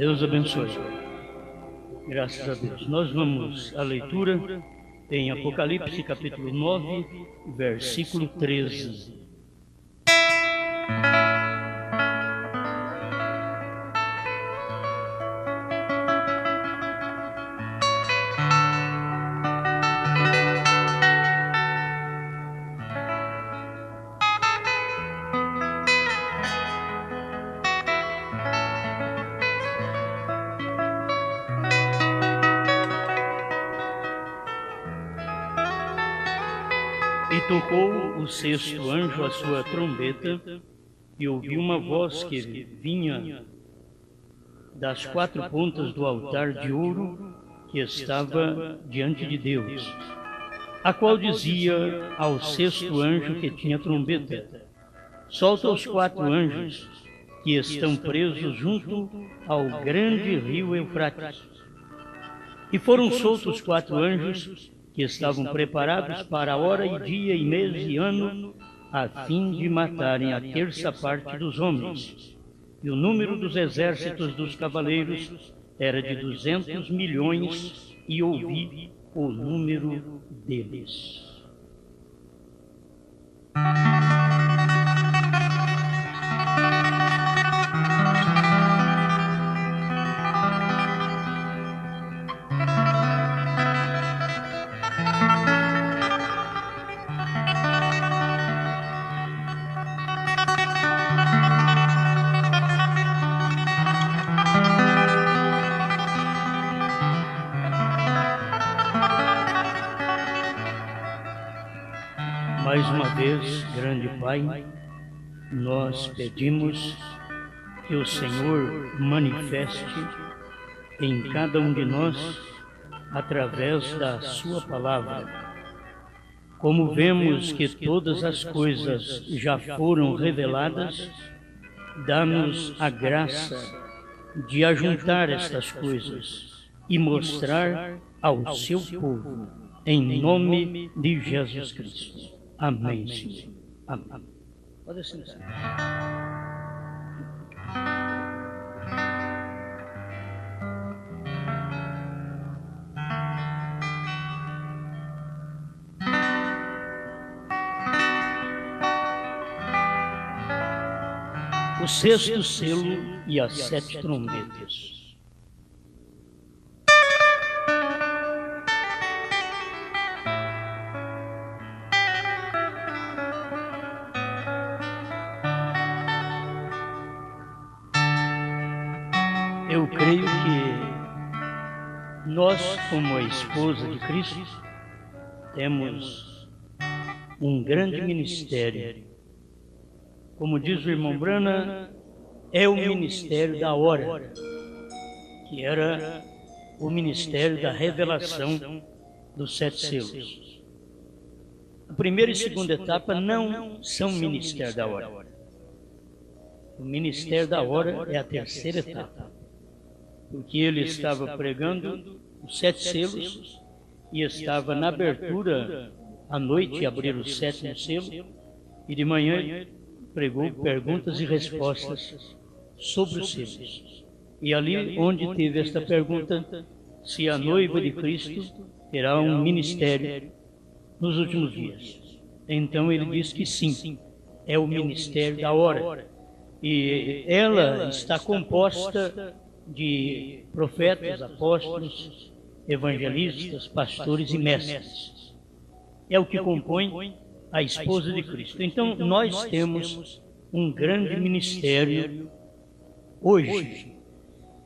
Deus abençoe. Graças a Deus. Nós vamos à leitura em Apocalipse, capítulo 9, versículo 13. E tocou o sexto anjo a sua trombeta, e ouvi uma voz que vinha das quatro pontas do altar de ouro que estava diante de Deus, a qual dizia ao sexto anjo que tinha trombeta: solta os quatro anjos que estão presos junto ao grande rio Eufrates. E foram soltos quatro anjos que estavam preparados para a hora e dia e mês e ano, a fim de matarem a terça parte dos homens. E o número dos exércitos dos cavaleiros era de 200 milhões, e ouvi o número deles. Mais uma vez, grande Pai, nós pedimos que o Senhor manifeste em cada um de nós através da sua palavra. Como vemos que todas as coisas já foram reveladas, dá-nos a graça de ajuntar estas coisas e mostrar ao seu povo, em nome de Jesus Cristo. Amém, Senhor. Amém. Pode sentar. O sexto selo e as 7 trombetas. Eu creio que nós, como a esposa de Cristo, temos um grande ministério. Como diz o irmão Brana, é o ministério da hora, que era o ministério da revelação dos 7 selos. A primeira e segunda etapa não são ministério da hora. O ministério da hora é a terceira etapa, porque ele estava pregando os 7 selos e estava na abertura à noite, abrir o 7º selo, e de manhã pregou perguntas e respostas sobre os selos. E ali onde teve esta pergunta, se a noiva de Cristo terá um ministério nos últimos dias. Então ele diz que sim, é o ministério da hora. E ela está composta de profetas, apóstolos, evangelistas, pastores e mestres. É o que compõe a esposa de Cristo. Então, nós temos um grande ministério hoje.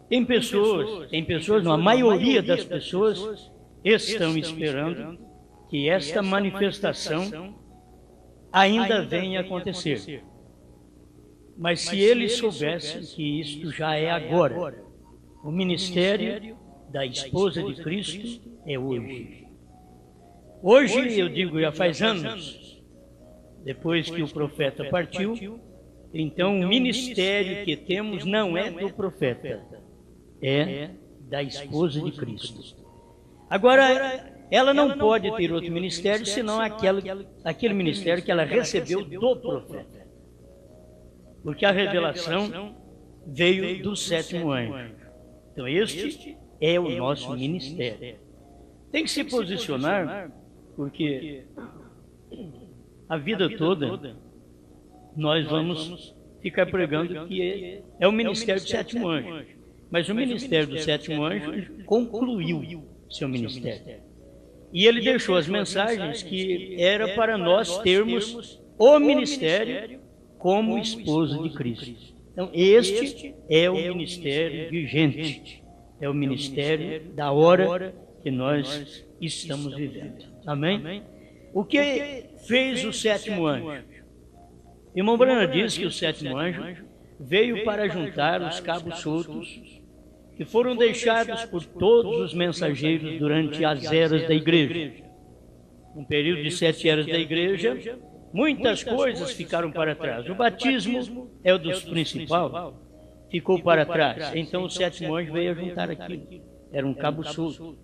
Tem pessoas, não, a maioria das pessoas estão esperando que esta manifestação ainda venha a acontecer. Mas se eles soubessem que isto já é agora, o ministério da esposa de Cristo é hoje. Hoje, eu digo, já faz anos, depois que o profeta partiu, então o ministério que temos não é do profeta, é da esposa de Cristo. Agora, ela não pode ter outro ministério senão aquele ministério que ela recebeu do profeta. Porque a revelação veio do 7º anjo. Então, este é o nosso ministério. Tem que se posicionar, porque a vida toda nós vamos ficar pregando que é o ministério do sétimo anjo. Mas o ministério do sétimo anjo concluiu seu ministério. E ele deixou as mensagens que era para nós termos o ministério como esposo de Cristo. Então, este é o ministério vigente. É o ministério da hora que nós estamos vivendo. Amém? O que fez o sétimo anjo? Irmão Brana diz que o sétimo anjo veio para juntar os cabos soltos que foram deixados por todos os mensageiros durante as eras da igreja. Um período de 7 eras da igreja, muitas coisas ficaram para trás. O batismo é o dos principais, ficou para trás. Então o sétimo anjo veio a juntar aquilo. Era um cabo solto.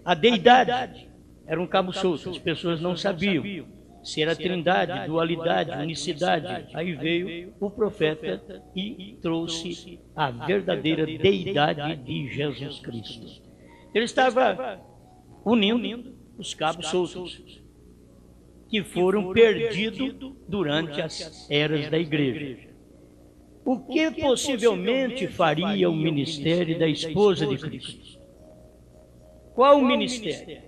A deidade era um cabo solto. As pessoas não sabiam se era trindade, dualidade, unicidade. Aí veio o profeta e trouxe a verdadeira deidade de Jesus Cristo. Ele estava unindo os cabos soltos que foram perdidos durante as eras da igreja. O que possivelmente faria o ministério da esposa de Cristo? Qual o ministério?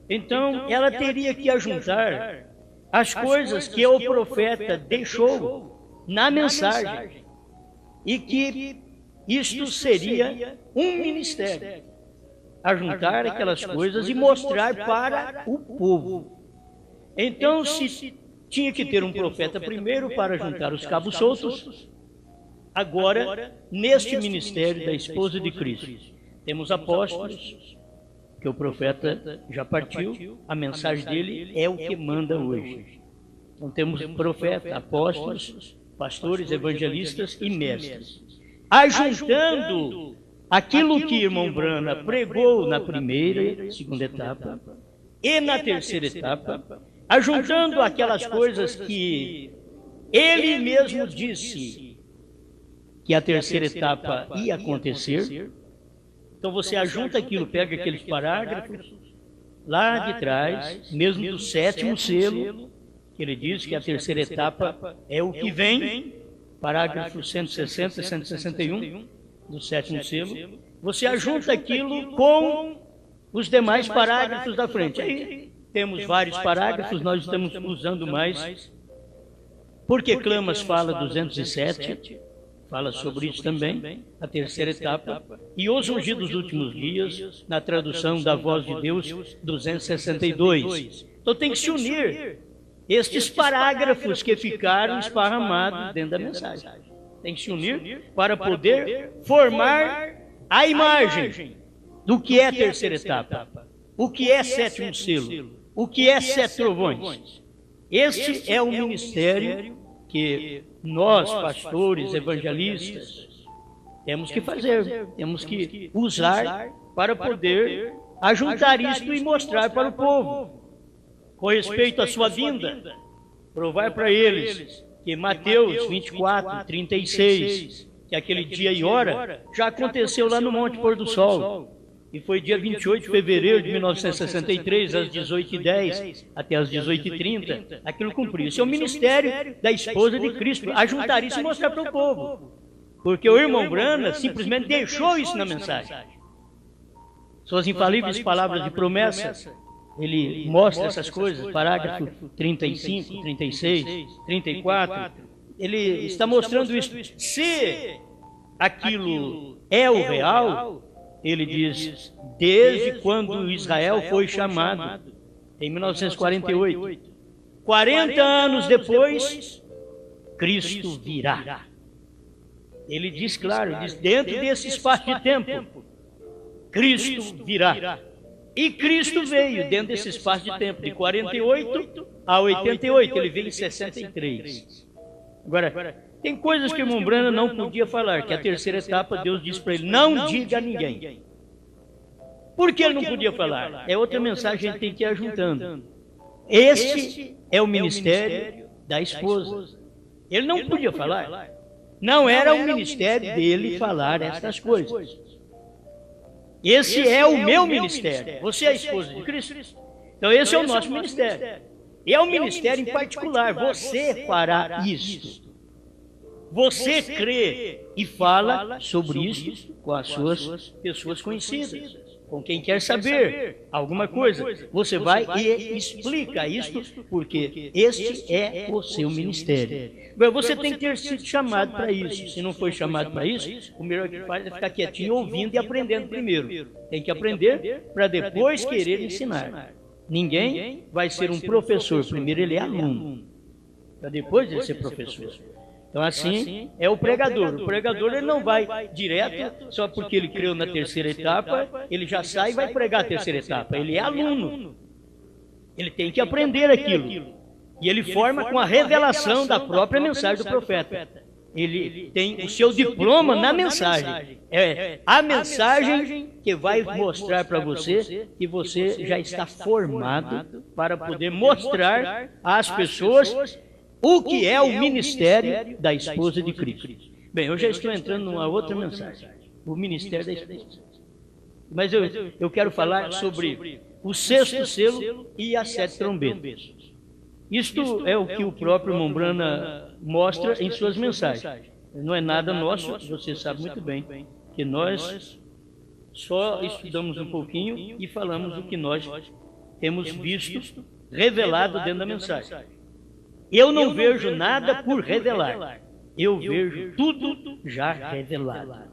Então, ela teria que ajuntar as coisas que o profeta deixou na mensagem, e que isto seria um ministério, ajuntar aquelas coisas e mostrar para o povo. Então, se tinha que ter um profeta primeiro para juntar os cabos soltos, agora, neste ministério da esposa de Cristo, temos apóstolos, que o profeta já partiu, a mensagem dele é o que manda hoje. Então temos profeta, apóstolos, pastores, evangelistas e mestres. Ajuntando aquilo que irmão Brana pregou na primeira e segunda etapa e na terceira etapa, ajuntando aquelas coisas que ele mesmo disse que a terceira etapa ia acontecer. Então você ajunta aquilo, pega aqueles parágrafos lá de trás, mesmo do sétimo selo, que ele diz que a terceira etapa é o que vem, parágrafo 160 e 161 do sétimo selo. Você ajunta aquilo com os demais parágrafos da frente. Aí temos vários parágrafos, nós estamos usando mais, porque Clamas fala 207, fala sobre isso também, a terceira etapa, e os ungidos dos últimos dias, na tradução da Voz de Deus, 262. Então tem que se unir estes parágrafos que ficaram esparramados dentro da mensagem. Tem que se unir para poder formar a imagem do que é a terceira etapa, o que é sétimo selo, o que é 7 trovões. Este é o ministério que nós, pastores, evangelistas, temos que fazer, temos que usar para poder ajuntar isto e mostrar para o povo. Com respeito à sua vinda, provar para eles que Mateus 24, 36, que aquele dia e hora já aconteceu lá no Monte Pôr do Sol. E foi dia 28 de fevereiro de 1963, às 18h10 até às 18h30, aquilo cumpriu. Esse é o ministério da esposa de Cristo, ajuntar isso e mostrar para o povo. Porque o irmão Brana simplesmente deixou isso na mensagem. Suas infalíveis palavras de promessa, ele mostra essas coisas, parágrafo 35, 36, 34, ele está mostrando isso. Se aquilo é o real, ele diz, desde quando Israel foi chamado, em 1948, 40 anos depois, Cristo virá. Ele diz claro, diz, dentro desse espaço de tempo, Cristo virá. E Cristo veio dentro desse espaço de tempo, de 48 a 88, ele veio em 63. Agora, tem coisas que o irmão Brana não podia falar, que a terceira etapa Deus disse para ele, não diga a ninguém. Por que ele não podia falar? É outra mensagem que a gente tem que ir ajuntando. Este é o ministério da esposa. Ele não podia falar. Não era o ministério dele falar estas coisas. Esse é o meu ministério. Você é a esposa de Cristo? Então esse é o nosso ministério. E é um ministério em particular. Você fará isto. Você crê e fala sobre isso com as suas pessoas conhecidas, com quem quer saber alguma coisa. Você vai e explica isto, porque este é o seu ministério. Você tem que ter sido chamado para isso. Se não foi chamado para isso, o melhor que faz é ficar quietinho, ouvindo e aprendendo primeiro. Tem que aprender para depois querer ensinar. Ninguém vai ser um professor. Primeiro ele é aluno, para depois ele ser professor. Então assim é o pregador. O pregador ele não vai direto, só porque ele creu na terceira etapa, ele já sai e vai pregar a terceira etapa. Ele é aluno. Ele tem que aprender aquilo. E ele forma com a revelação da própria mensagem do profeta. Ele tem o seu diploma na mensagem. É a mensagem que vai mostrar para você que você já está formado para poder mostrar às pessoas o que é o ministério da esposa de Cristo. Bem, eu já estou entrando numa outra mensagem. O ministério da esposa. Mas eu quero falar sobre o sexto selo e as 7 trombetas. Isto é o que o próprio Mombrana mostra em suas mensagens. Não é nada nosso, você sabe muito bem, que nós só estudamos um pouquinho e falamos o que nós temos visto revelado dentro da mensagem. Eu não vejo nada por revelar, eu vejo tudo já revelado.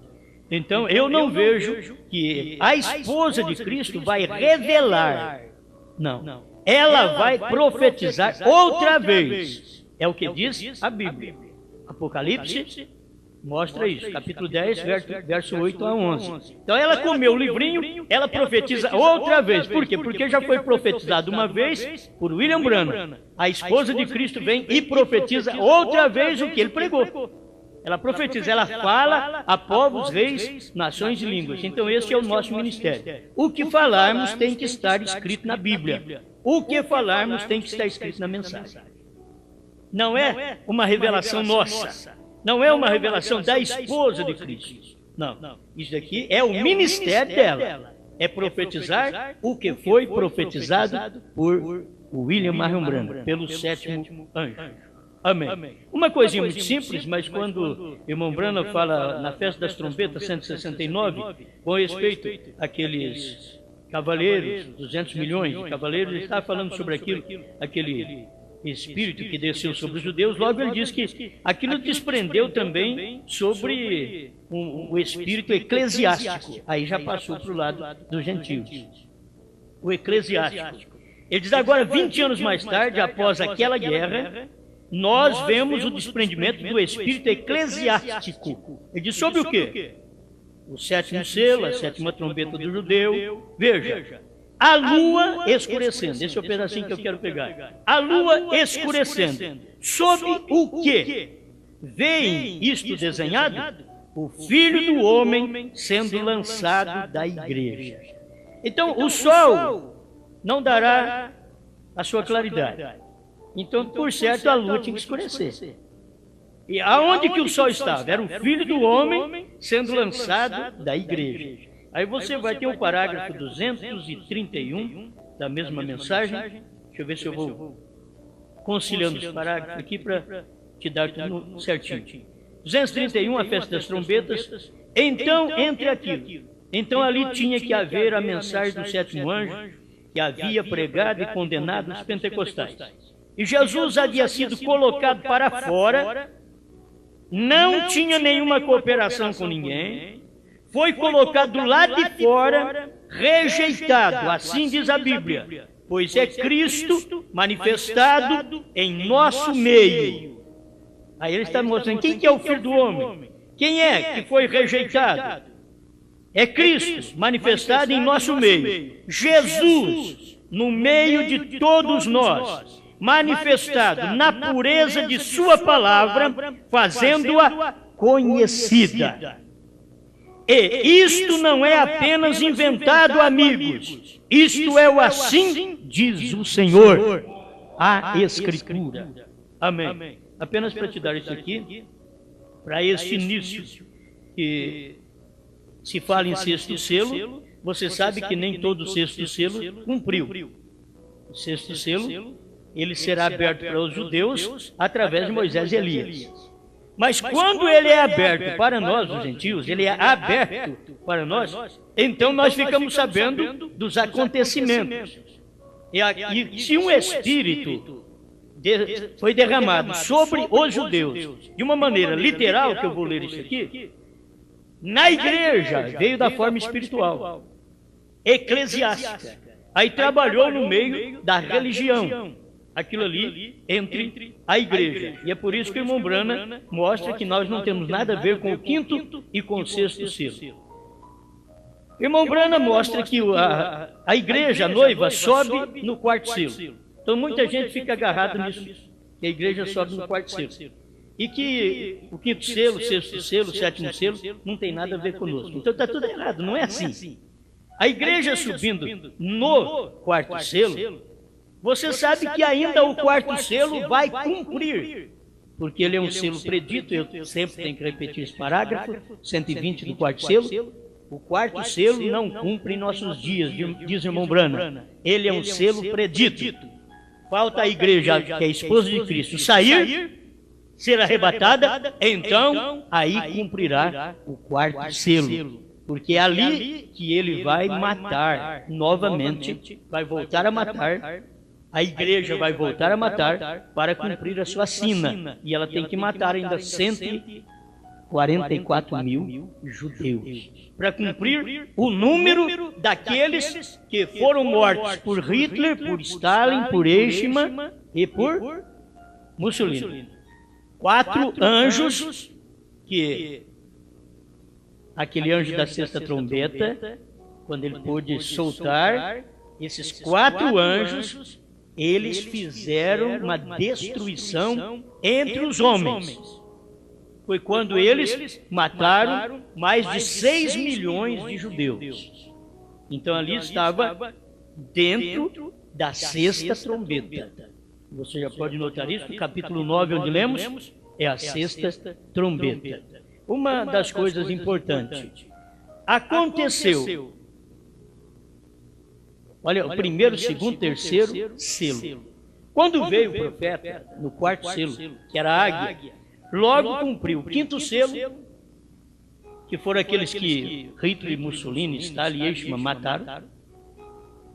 Então eu não vejo que a esposa de Cristo vai revelar, não. Ela vai profetizar outra vez. É o que diz a Bíblia. Apocalipse mostra isso, capítulo 10, verso 8 a 11. Então ela comeu o livrinho, ela profetiza outra vez. Por quê? Porque já foi profetizado uma vez por William Branham. A esposa de Cristo vem e profetiza outra vez o que ele pregou. Ela profetiza, ela fala a povos, reis, nações e línguas. Então esse é o nosso ministério. O que falarmos tem que estar escrito na Bíblia. O que falarmos tem que estar escrito na mensagem. Não é uma revelação nossa. Não é uma revelação da esposa de Cristo. Não. Isso aqui é o ministério dela. É profetizar o que foi profetizado por William Marion Branham, pelo 7º anjo. Amém. Uma coisinha muito simples, mas quando o irmão Branham fala na festa das trombetas 169, com respeito àqueles cavaleiros, 200 milhões de cavaleiros, ele está falando sobre aquele espírito que desceu sobre os judeus. Logo ele diz que aquilo desprendeu também sobre o espírito eclesiástico. Aí já passou para o lado dos gentios. O eclesiástico. Ele diz agora, 20 anos mais tarde, após aquela guerra, nós vemos o desprendimento do espírito eclesiástico. Ele diz sobre o quê? O 7º selo, a 7ª trombeta do judeu. Veja, a lua escurecendo. Esse é o pedacinho que eu quero pegar. A lua escurecendo. Sob o quê? Veem isto desenhado? O Filho do Homem sendo lançado da igreja. Então, o sol não dará a sua claridade. Então, por certo, a lua tinha que escurecer. E aonde que o sol estava? Era o Filho do Homem sendo lançado da igreja. Aí você vai ter o parágrafo 231 da mesma mensagem. Deixa eu ver se eu vou conciliando os parágrafos aqui para te dar tudo certinho. 231, a festa das trombetas. Então, entre aquilo. Então ali tinha que haver a mensagem do 7º anjo, que havia pregado e condenado os pentecostais. E Jesus havia sido colocado para fora, não tinha nenhuma cooperação com ninguém, foi colocado do lado de fora, rejeitado, assim diz a Bíblia, pois é Cristo manifestado em nosso meio. Aí ele está mostrando quem que é o Filho do Homem, quem é que foi rejeitado? É Cristo manifestado em nosso meio, Jesus no meio de todos nós, manifestado na pureza de sua palavra, fazendo-a conhecida. E isto não é apenas inventado, amigos. Isto é o assim diz o Senhor, a Escritura. Amém. Apenas para te dar isso aqui, para este início que se fala em 6º selo, você sabe que nem todo o sexto selo cumpriu. O sexto selo, ele será aberto para os judeus através de Moisés e Elias. Mas quando ele é aberto para nós, os gentios, ele é aberto para nós, então nós ficamos sabendo dos acontecimentos. E se um espírito foi derramado sobre os judeus, de uma maneira literal, que eu vou ler isso aqui, na igreja veio da forma espiritual, eclesiástica. Aí trabalhou no meio da religião, aquilo ali entre a igreja. E é por isso que o irmão Brana mostra que nós não temos nada a ver com o quinto e com o sexto selo. O irmão Brana mostra que a igreja, a noiva, sobe no quarto selo. Então muita gente fica agarrada nisso, que a igreja sobe no quarto selo. E que o quinto selo, o sexto selo, o sétimo selo, não tem nada a ver conosco. Então está tudo errado, não é assim. A igreja subindo no quarto selo, você sabe que ainda o quarto selo vai cumprir, porque ele é um selo predito, eu sempre tenho que repetir esse parágrafo, 120 do quarto selo. O quarto selo não cumpre em nossos dias, diz o irmão Brana. Ele é um selo predito. Falta a igreja, que é a esposa de Cristo, sair, ser arrebatada, então aí cumprirá o quarto selo. Porque é ali que ele vai matar novamente, vai voltar a matar. A igreja vai voltar a matar para cumprir a sua sina. E ela tem que matar ainda 144 mil judeus. Para cumprir o número daqueles que foram mortos por Hitler, por Stalin, por Eichmann e por Mussolini. 4 anjos que... Aquele anjo da sexta trombeta, quando ele pôde soltar, esses 4 anjos, eles fizeram uma destruição entre os homens. Foi quando eles mataram mais de 6 milhões de judeus. Então ali estava dentro da sexta trombeta. Você já pode notar isso, no capítulo 9, onde lemos, é a sexta trombeta. Uma das coisas importantes, aconteceu, olha, o primeiro, segundo, terceiro selo. Quando veio o profeta, no quarto selo, que era a águia, logo cumpriu o quinto selo, que foram aqueles que Hitler, Mussolini, Stalin e Eichmann mataram.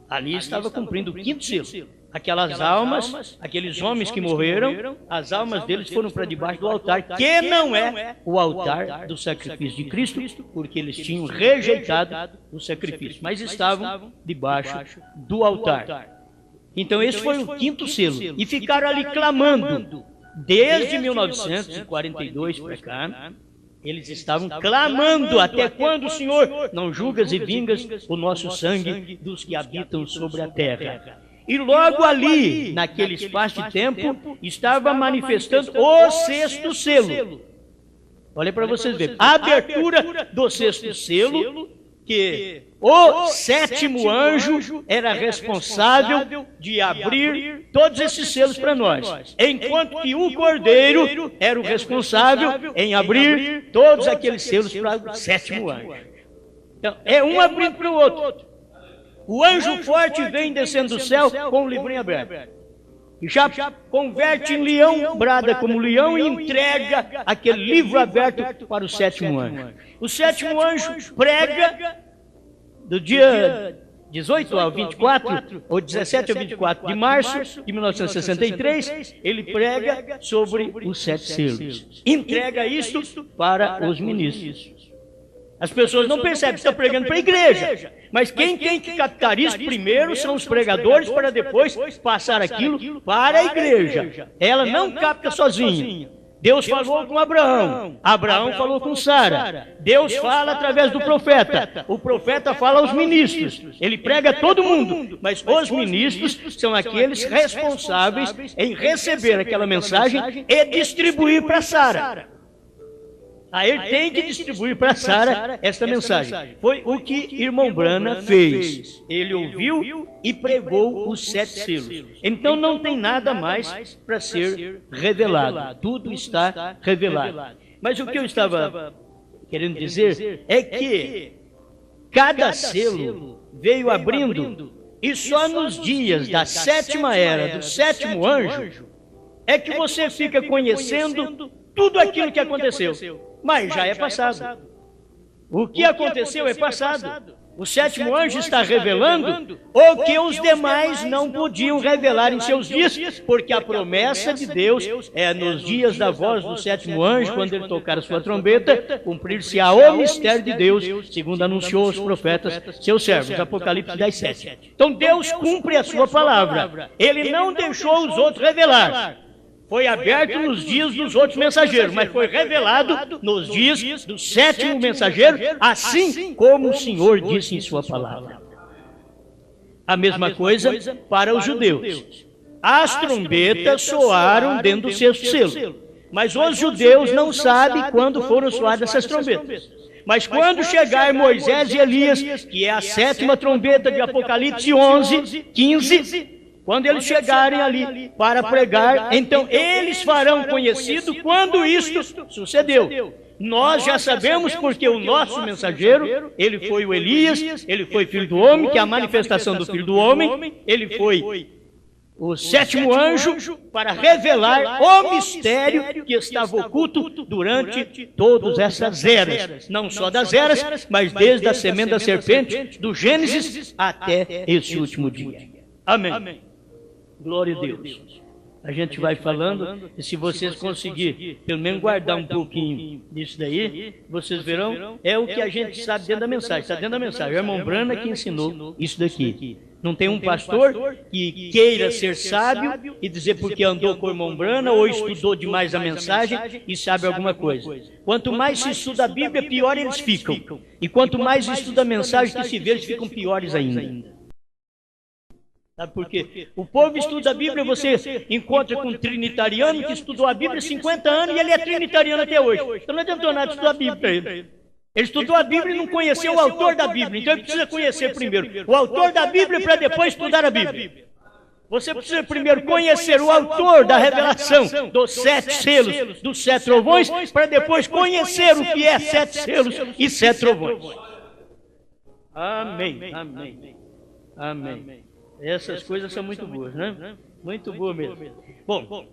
Ali estava cumprindo o quinto selo. Aquelas almas, aqueles homens que morreram, as almas deles foram para debaixo do altar, que não é o altar do sacrifício de Cristo, porque eles tinham rejeitado o sacrifício, mas estavam debaixo do altar. Então esse foi o quinto selo, e ficaram ali clamando, desde 1942 para cá, eles estavam clamando, até quando, Senhor, não julgas e vingas o nosso sangue dos que habitam sobre a terra. E logo ali, naquele espaço de tempo, estava manifestando o sexto selo. Olha para vocês verem. A abertura do sexto selo, que o sétimo anjo era responsável de abrir todos esses selos para nós. Enquanto que o cordeiro era o responsável em abrir todos aqueles selos para o sétimo anjo. Então, é um abrindo para o outro. O anjo forte vem descendo do céu com o livrinho aberto. E já converte em leão, brada como leão, e entrega aquele livro aberto para o sétimo anjo. O sétimo anjo prega do dia 18 ao 24, ou 17 ao 24 de março de 1963, ele prega sobre os 7 selos. Entrega isto para os ministros. As pessoas não percebem que está pregando para a igreja. Mas quem tem que captar isso primeiro são os pregadores, para depois passar aquilo para a igreja. Ela não capta sozinha. Deus falou com Abraão. Abraão falou com Sara. Deus fala através do profeta. O profeta fala aos ministros. Ele prega a todo mundo. Mas os ministros são aqueles responsáveis em receber aquela mensagem e distribuir para Sara. Aí ele tem que distribuir para Sara esta mensagem. Foi o que irmão Brana fez. Ele ouviu e pregou os 7 selos. Então não tem nada mais para ser revelado. Tudo está revelado. Mas o que eu estava querendo dizer é que cada selo veio abrindo, e só nos dias da sétima era, do sétimo anjo, é que você fica conhecendo tudo aquilo que aconteceu. Mas já é passado. O que aconteceu é passado. O sétimo anjo está revelando o que os demais não podiam revelar em seus dias, porque a promessa de Deus é nos dias da voz do sétimo anjo, quando ele tocar a sua trombeta, cumprir-se-á o mistério de Deus, segundo anunciou os profetas, seus servos. Apocalipse 10:7. Então Deus cumpre a sua palavra. Ele não deixou os outros revelar. Foi aberto nos dias dos outros mensageiros, mas foi revelado nos dias do sétimo mensageiro, assim como o Senhor disse em sua palavra. A mesma coisa para os judeus. As trombetas soaram dentro do sexto selo, mas os judeus não sabem quando foram soadas essas trombetas. Mas quando chegar Moisés e Elias, que é a sétima trombeta de Apocalipse 11:15, quando eles chegarem ali para pregar, então eles farão conhecido quando isto sucedeu. Nós já sabemos porque o nosso mensageiro, ele foi o Elias, ele foi filho do homem, que é a manifestação do filho do homem, ele foi o sétimo anjo para revelar o mistério que estava oculto durante todas essas eras. Não só das eras, mas desde a semente da serpente, do Gênesis até esse último dia. Amém. Glória a Deus. A gente vai falando, e se vocês conseguirem pelo menos guardar um pouquinho disso daí, vocês verão, é o que a gente sabe dentro da mensagem. Está dentro da mensagem. O irmão Brana que ensinou isso daqui. Não tem um pastor que queira ser sábio e dizer porque andou com o irmão Brana ou estudou demais a mensagem e sabe alguma coisa. Quanto mais se estuda a Bíblia, pior eles ficam. E quanto mais estuda a mensagem que se vê, eles ficam piores ainda. Sabe por quê? O povo estuda a Bíblia, você encontra com um trinitariano que estudou a Bíblia há 50 anos e ele é trinitariano até hoje. Então não adiantou nada estudar a Bíblia para ele. Ele estudou a Bíblia e não conheceu o autor da Bíblia. Então ele precisa conhecer primeiro o autor da Bíblia para depois estudar a Bíblia. Você precisa primeiro conhecer o autor da revelação dos 7 selos, dos 7 trovões, para depois conhecer o que é 7 selos e 7 trovões. Amém. Essas coisas são muito boas, né? Muito boas mesmo. Bom,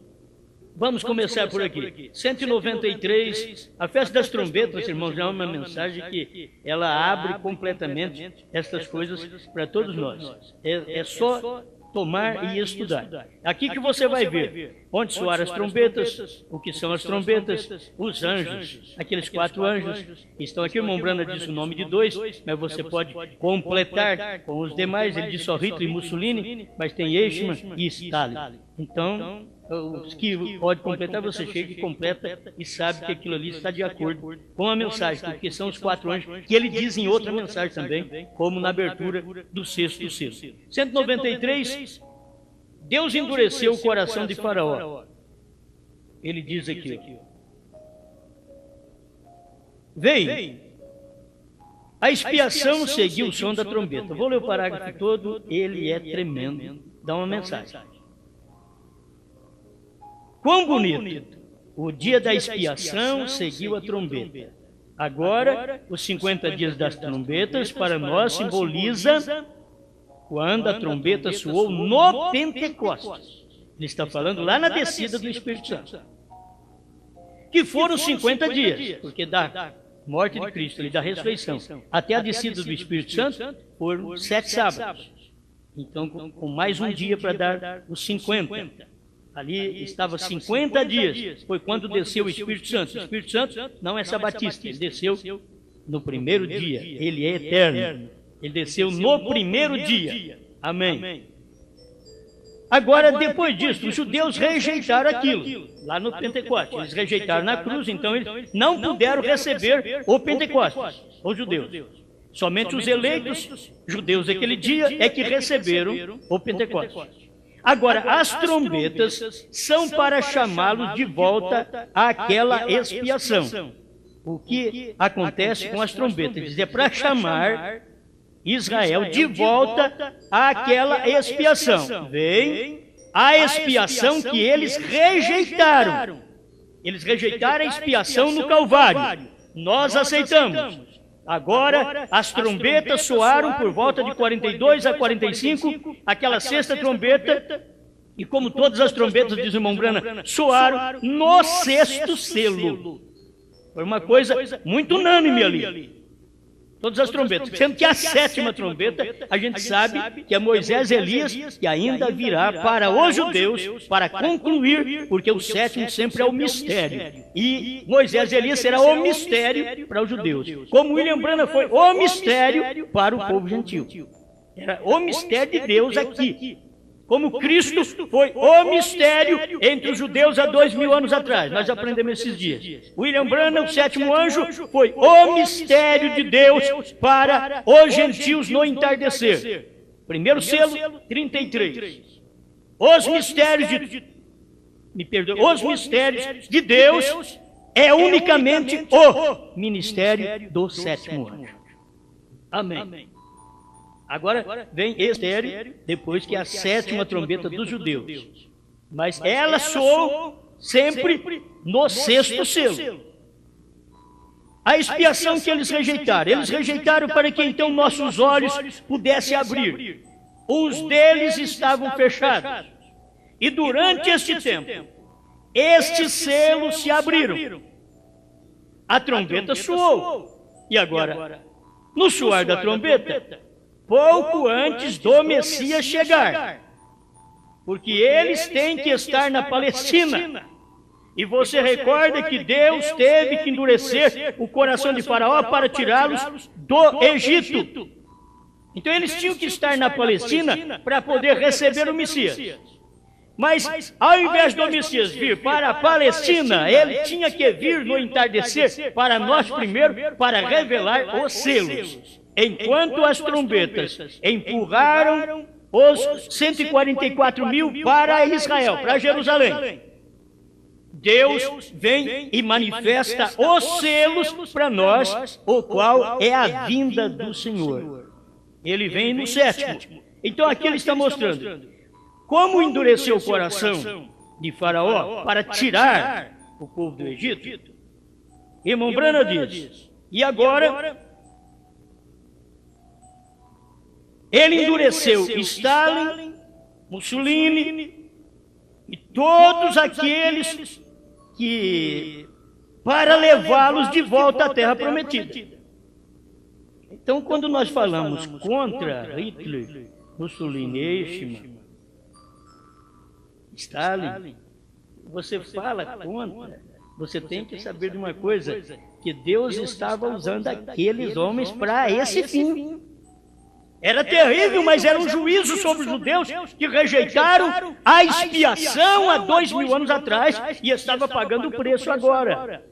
vamos começar por aqui. 193, a festa das trombetas, irmãos, é uma mensagem que ela abre completamente estas coisas para todos nós. É só tomar e estudar. Aqui que você vai ver onde soaram as trombetas, o que são as trombetas, os anjos, aqueles 4 anjos que estão aqui. O irmão Brana diz o nome de 2, mas você pode completar com os demais. Ele diz só Hitler e Mussolini, mas tem Eichmann e Stalin. Então, os que pode completar, você chega e completa e sabe que aquilo ali está de acordo com a mensagem, porque são os 4 anjos que ele diz em outra mensagem também, como na abertura do 6º selo. 193, Deus endureceu o coração de Faraó. Ele diz aqui, veio, a expiação seguiu o som da trombeta. Vou ler o parágrafo todo, ele é tremendo, dá uma mensagem. Quão bonito! O dia da expiação seguiu a trombeta. Agora, os 50 dias das trombetas para nós simboliza quando a trombeta soou no Pentecostes. Ele está falando lá na descida do Espírito Santo. Que foram 50 dias, porque da morte de Cristo e da ressurreição até a descida do Espírito Santo foram 7 sábados. Então, com mais um dia para dar os 50. Ali estava 50 dias, foi quando desceu o Espírito Santo. O Espírito Santo não é sabatista, ele desceu no primeiro dia, ele é eterno. Ele desceu no primeiro dia. Amém. Agora, depois disso, os judeus rejeitaram aquilo, lá no Pentecostes. Eles rejeitaram na cruz, então eles não puderam receber o Pentecostes, os judeus. Somente os eleitos judeus daquele dia é que receberam o Pentecostes. Agora, as trombetas são para chamá-los de volta àquela expiação. O que acontece com as trombetas? É para chamar Israel de volta àquela expiação. Vem a expiação que eles rejeitaram. Eles rejeitaram a expiação no Calvário. Nós aceitamos Agora as trombetas soaram por volta de 42 a 45, aquela sexta trombeta, e como todas as trombetas, diz o irmão Brana, soaram no sexto selo. Foi uma coisa muito unânime ali. Todas as trombetas. Sendo que a sétima trombeta, a gente sabe que é Moisés e Elias, que ainda virá para os judeus, para concluir, porque o sétimo sempre é o mistério. E Moisés e Elias será o mistério para os judeus. Como William Branham foi o mistério para o povo gentil. Era o mistério de Deus aqui. Como Cristo foi o mistério entre os judeus há 2000 anos atrás. Nós aprendemos esses dias. William Branham, o sétimo anjo, foi o mistério de Deus para os gentios no entardecer. Primeiro selo, 33. Os mistérios de Deus é unicamente o ministério do sétimo anjo. Amém. Agora vem esse mistério, depois que a sétima trombeta dos judeus. Mas ela soou sempre no sexto selo. A expiação que eles rejeitaram para que então nossos olhos pudessem abrir. Os deles estavam fechados. E durante este tempo, estes selos se abriram. A trombeta soou. E agora, no soar da trombeta, pouco antes do Messias chegar, porque eles têm que estar na Palestina. E você recorda que Deus teve que endurecer o coração de Faraó para tirá-los do Egito. Então eles tinham que estar na Palestina para poder receber o Messias. Mas ao invés do Messias vir para a Palestina, ele tinha que vir no entardecer para nós primeiro, para revelar os selos. Enquanto as trombetas empurraram os 144 mil para Israel, para Jerusalém, Deus vem e manifesta os selos para nós, o qual é a vinda do Senhor. Ele vem no sétimo. Então aqui ele está mostrando como endureceu o coração de Faraó para tirar o povo do Egito. Irmão Branham diz, e agora ele endureceu Stalin, Mussolini e todos aqueles que para levá-los de volta à Terra Prometida. Então, quando nós falamos contra Hitler, Mussolini, Eichmann, Stalin, você fala contra, você tem que saber de uma coisa, que Deus estava usando aqueles homens para esse fim. Era terrível, mas era um juízo sobre os judeus que rejeitaram a expiação há 2000 anos atrás e estava pagando o preço agora.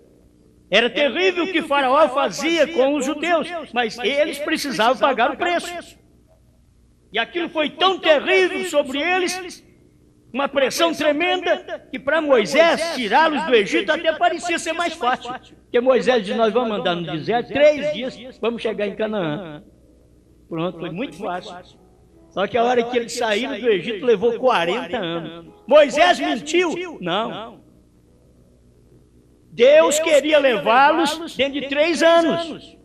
Era terrível o que Faraó fazia com os judeus, mas eles precisavam pagar o preço. E aquilo foi tão terrível sobre eles, uma pressão tremenda, que para Moisés tirá-los do Egito até parecia ser mais fácil. Porque Moisés disse, nós vamos andar no deserto 3 dias, vamos chegar em Canaã. Pronto, foi muito fácil. Só que a hora que eles saíram do Egito levou 40 anos. Moisés mentiu? Não. Deus queria levá-los dentro de 3 anos.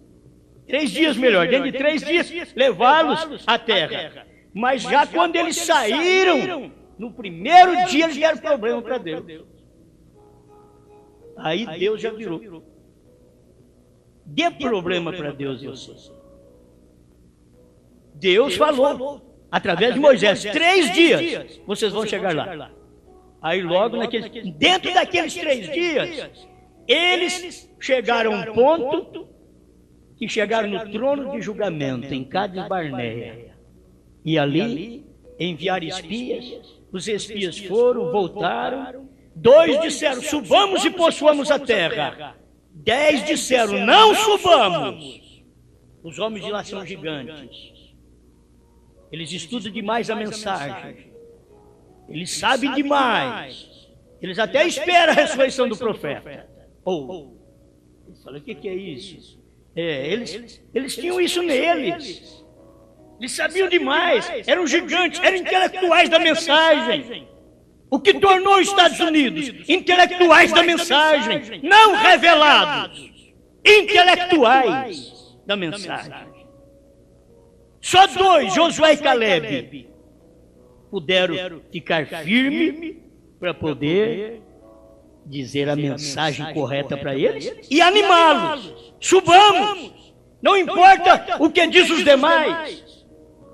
3 dias melhor, dentro de 3 dias, levá-los à terra. Mas já quando eles saíram, no primeiro dia eles deram problema para Deus. Aí Deus já virou. Dê problema para Deus e você. Deus falou, através de Moisés, 3 dias, vocês vão chegar lá. Aí logo, dentro daqueles 3 dias, eles chegaram a um ponto que chegaram no trono de julgamento, em Cades Barneia. E ali enviaram espias, os espias foram, voltaram, 2 disseram, subamos e possuamos a terra. 10 disseram, não subamos. Os homens de lá são gigantes. Eles estudam demais a mensagem. Eles sabem demais. Eles até esperam a ressurreição do profeta. Eles falam, o que é isso? Eles tinham isso neles. Eles sabiam demais. Eram gigantes, eram intelectuais da mensagem. O que tornou os Estados Unidos intelectuais da mensagem, não revelados, intelectuais. da mensagem. Só dois, Josué e Caleb, puderam ficar firmes para poder dizer a mensagem correta para eles e animá-los. Subamos! Não importa o que diz os demais.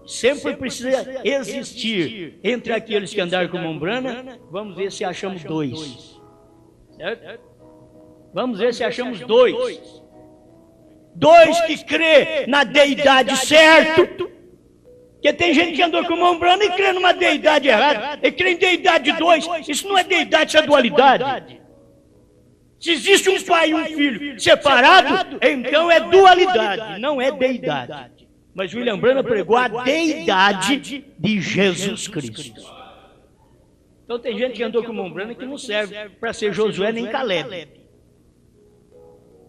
Sempre precisa existir entre aqueles que andaram com Mombrana. Vamos ver se achamos dois. Certo? Vamos ver se achamos dois. Dois que crê na deidade certo. Porque tem gente que andou com Mombrana e crê numa deidade errada. E crê em deidade 2. Isso não é deidade, isso é dualidade. Se existe um pai e um filho separado, então é dualidade, não é deidade. Mas William Branham pregou a deidade de Jesus Cristo. Então tem gente que andou com Mombrana que não serve para ser Josué nem Caleb.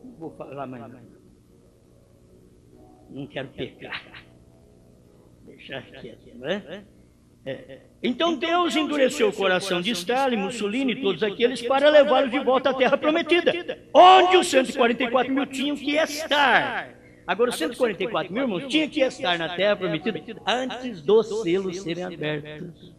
Não vou falar mais nada. Não quero pecar. Deixar quieto, não é? Então Deus endureceu o coração de Stalin, Mussolini e todos aqueles para levá-los de volta à Terra Prometida, onde os 144 mil tinham que estar. Agora, os 144 mil irmãos tinham que estar na Terra Prometida antes dos selos serem abertos.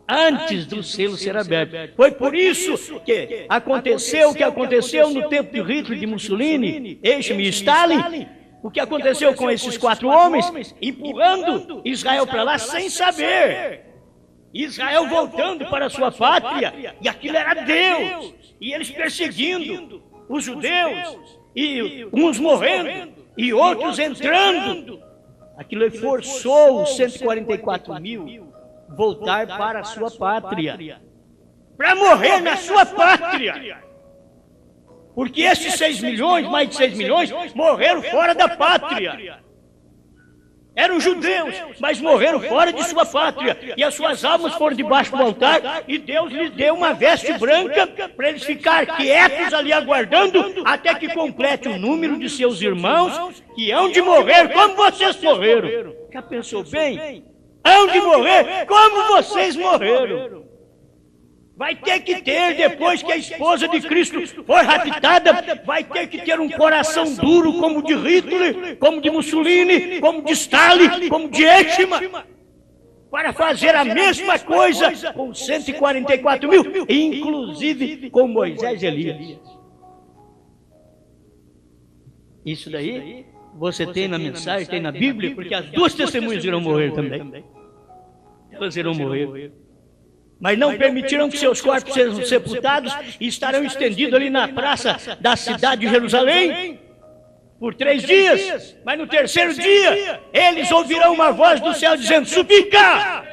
Antes do selo ser aberto. Foi por isso que aconteceu o que aconteceu no tempo de Hitler, de Mussolini, Eichmann e Stalin. O que aconteceu com esses 4 homens, empurrando Israel para lá sem saber. Israel voltando para a sua pátria, e aquilo era Deus. E eles perseguindo os judeus, e uns morrendo, e outros entrando. Aquilo forçou os 144 mil voltar para a sua pátria. Para morrer na sua pátria. Porque esses 6 milhões, mais de 6 milhões, morreram fora da pátria. Eram judeus, mas morreram fora de sua pátria. E as suas almas foram debaixo do altar, e Deus lhes deu uma veste branca para eles ficarem quietos ali aguardando, até que complete o número de seus irmãos, que hão de morrer como vocês morreram. Já pensou bem? Hão de morrer como vocês morreram. Vai ter que ter, depois que a esposa de Cristo for raptada, vai ter que ter um coração duro como o de Hitler, como de Mussolini, como de Stalin, como de Eichmann, para fazer a mesma coisa com 144 mil, inclusive com Moisés e Elias. Isso daí você tem na mensagem, tem na Bíblia, porque as 2 testemunhas irão morrer também. Elas irão morrer. Mas não permitiram que seus corpos sejam sepultados e estarão estendidos ali na praça da cidade de Jerusalém por 3 dias. Mas no 3º dia, eles ouvirão uma voz do céu dizendo: subi cá!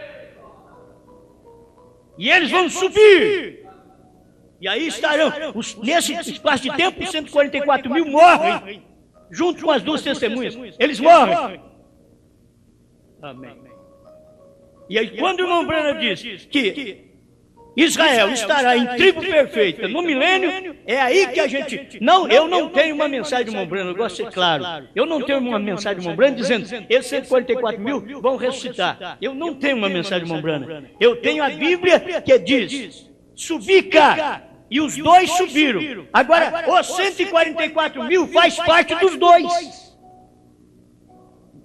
E eles vão subir. E aí estarão, nesse espaço de tempo, 144 mil morrem, junto com as 2 testemunhas. Eles morrem. Amém. E aí, quando o irmão Branham diz que Israel estará em tribo perfeita no milênio, é aí que a gente... eu não tenho uma mensagem de irmão Branham, eu gosto de ser claro. Eu não tenho uma mensagem de irmão Branham dizendo esses 144 mil vão ressuscitar. Eu não tenho uma mensagem de irmão Branham. Eu tenho a Bíblia que diz: subi cá. E os 2 subiram. Agora, os 144 mil faz parte dos 2.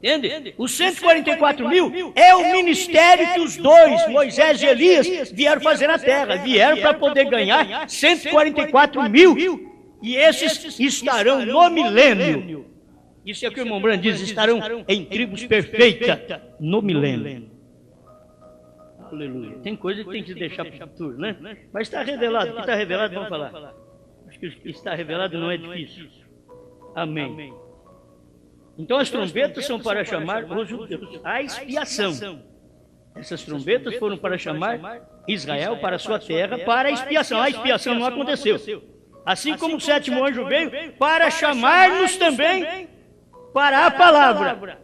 Entende? Os 144 mil é o ministério que os 2, Moisés e Elias, vieram fazer na terra. Vieram para poder ganhar 144 mil. E esses estarão no milênio. Isso é o que o irmão Branham diz: estarão em tribos perfeitas no milênio. Aleluia. Tem coisa que tem que deixar para o futuro, né? Mas está revelado. O que está revelado, vamos falar. Acho que o que está revelado não é difícil. Amém. Então as trombetas são para chamar os judeus à expiação. Essas trombetas foram para chamar Israel para a sua terra para a expiação. A expiação não aconteceu. Assim como o 7º anjo veio para chamar-nos também para a palavra.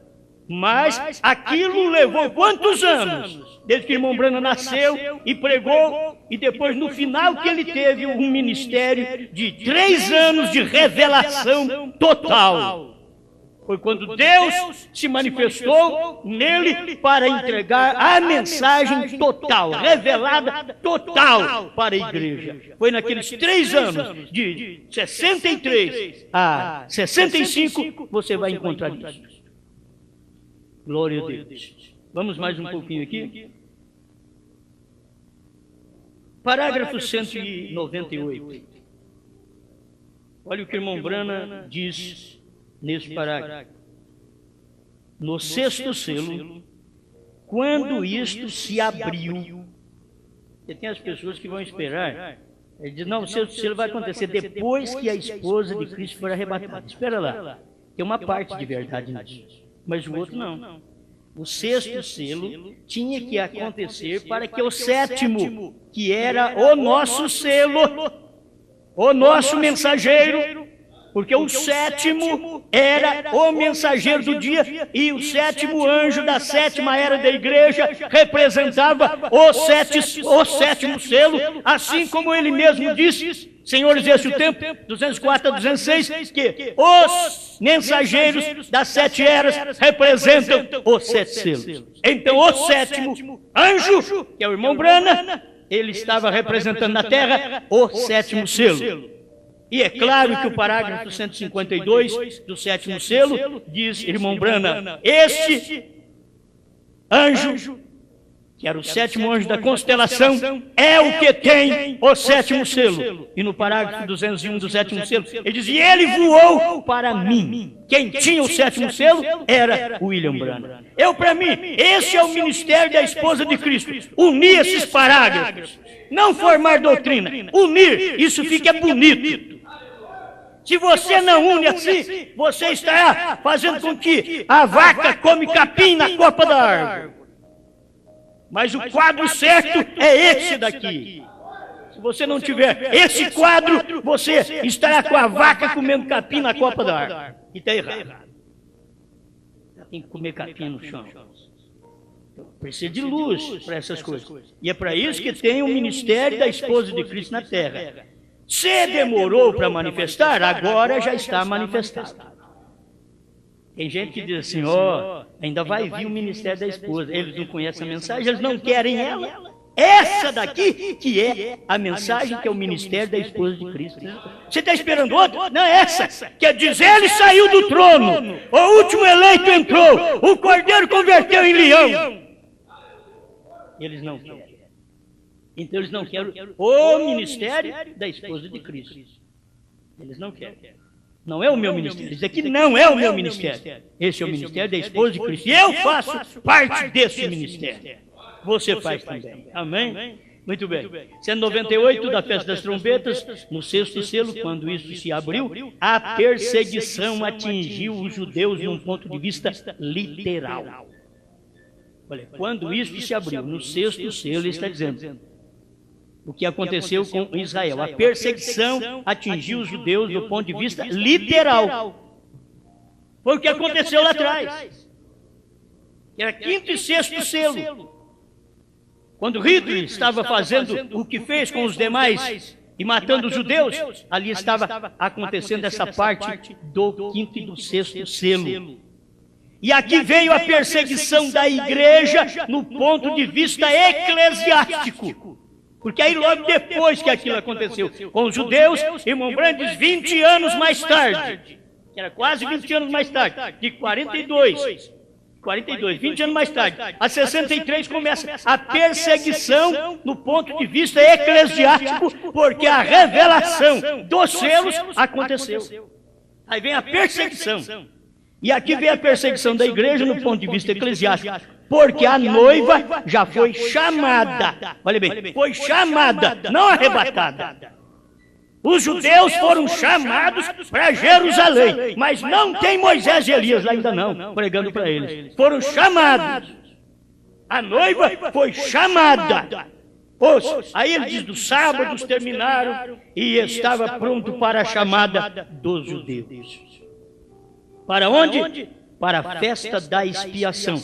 Mas aquilo levou quantos anos? Desde que o irmão Branham nasceu e pregou, e depois no final que ele teve um ministério de 3 anos de revelação total. Foi quando Deus se manifestou nele para entregar a mensagem total, revelada total para a igreja. Foi naqueles 3 anos, de 63 a 65, você vai encontrar isso. Glória a Deus. Vamos mais um pouquinho aqui. Parágrafo 198. Olha o que o irmão Brana diz nesse parágrafo. No 6º selo, quando isto se abriu, você tem as pessoas que vão esperar, ele diz, não, o 6º selo vai acontecer depois que a esposa de Cristo for arrebatada. Espera lá, tem uma parte de verdade nisso, mas o outro não. O 6º selo tinha que acontecer para que o 7º, que era o nosso selo, o nosso mensageiro, porque o 7º era o mensageiro do dia, e o 7º anjo da 7ª era da igreja representava o 7º selo, assim como ele mesmo disse, Senhores, esse é o tempo, 204 a 206, que os mensageiros das 7 eras representam os 7 selos. Então, o 7º anjo, que é o irmão Brana, ele estava representando na terra o 7º selo. E é claro que o parágrafo 152 do 7º selo diz, irmão Brana, este anjo, que era o 7º anjo da constelação, é o que tem o 7º selo. E no parágrafo 201 do 7º selo, ele diz, e ele voou para mim. Quem tinha o 7º selo era William Branham. Para mim, esse é o ministério da esposa de Cristo. Unir esses parágrafos. Não formar doutrina. Unir. Isso fica bonito. Se você não une assim, você estará fazendo com que a vaca come capim na copa da árvore. Mas o quadro certo é esse daqui. Se você não tiver esse quadro, você estará com a vaca comendo capim na copa da árvore. E está errado. Tem que comer capim no chão. Precisa de luz para essas coisas. E é para isso que tem o ministério da esposa de Cristo na terra. Se demorou para manifestar, agora já está manifestado. Tem gente que diz assim, ainda vai vir o ministério da esposa. Eles não conhecem a mensagem, eles não querem ela. Essa daqui que é a mensagem que é o ministério da esposa de Cristo. Você está esperando outro? Não, é essa. Quer dizer, ele saiu do trono. O último eleito entrou. O cordeiro converteu em leão. Eles não querem. Então eles não querem o ministério da esposa de Cristo. Eles não querem. Não é o meu ministério. Isso aqui não é o meu ministério. Esse é o ministério da esposa de Cristo. E eu faço parte desse ministério. Você faz também. Amém? Muito bem. 198 da festa das trombetas, no 6º selo, quando isso se abriu, a perseguição atingiu os judeus num ponto de vista literal. Olha, quando isso se abriu, no 6º selo, ele está dizendo o que aconteceu com Israel. A perseguição atingiu os judeus do ponto de vista literal. Foi o que aconteceu lá atrás. Era 5º e 6º selo. Quando Hitler estava fazendo o que fez com os demais e matando os judeus, ali estava acontecendo essa parte do 5º e do 6º selo. E aqui veio a perseguição da igreja no ponto de vista eclesiástico. Porque aí logo depois que aquilo aconteceu com os judeus, irmão Brandes, 20 anos mais tarde, que era quase 20 anos mais tarde, de 42, 20 anos mais tarde, a 63 começa a perseguição no ponto de vista eclesiástico, porque a revelação dos selos aconteceu. Aí vem a perseguição. E aqui vem a perseguição da igreja no ponto de vista eclesiástico, porque a noiva já foi chamada. Olha bem, foi chamada, não arrebatada. Os judeus foram chamados para Jerusalém, mas não tem Moisés e Elias lá ainda não, pregando para eles. Foram chamados. A noiva foi chamada. Aí ele diz, dos sábados terminaram e estava pronto para a chamada dos judeus. Para onde? Para a festa da expiação.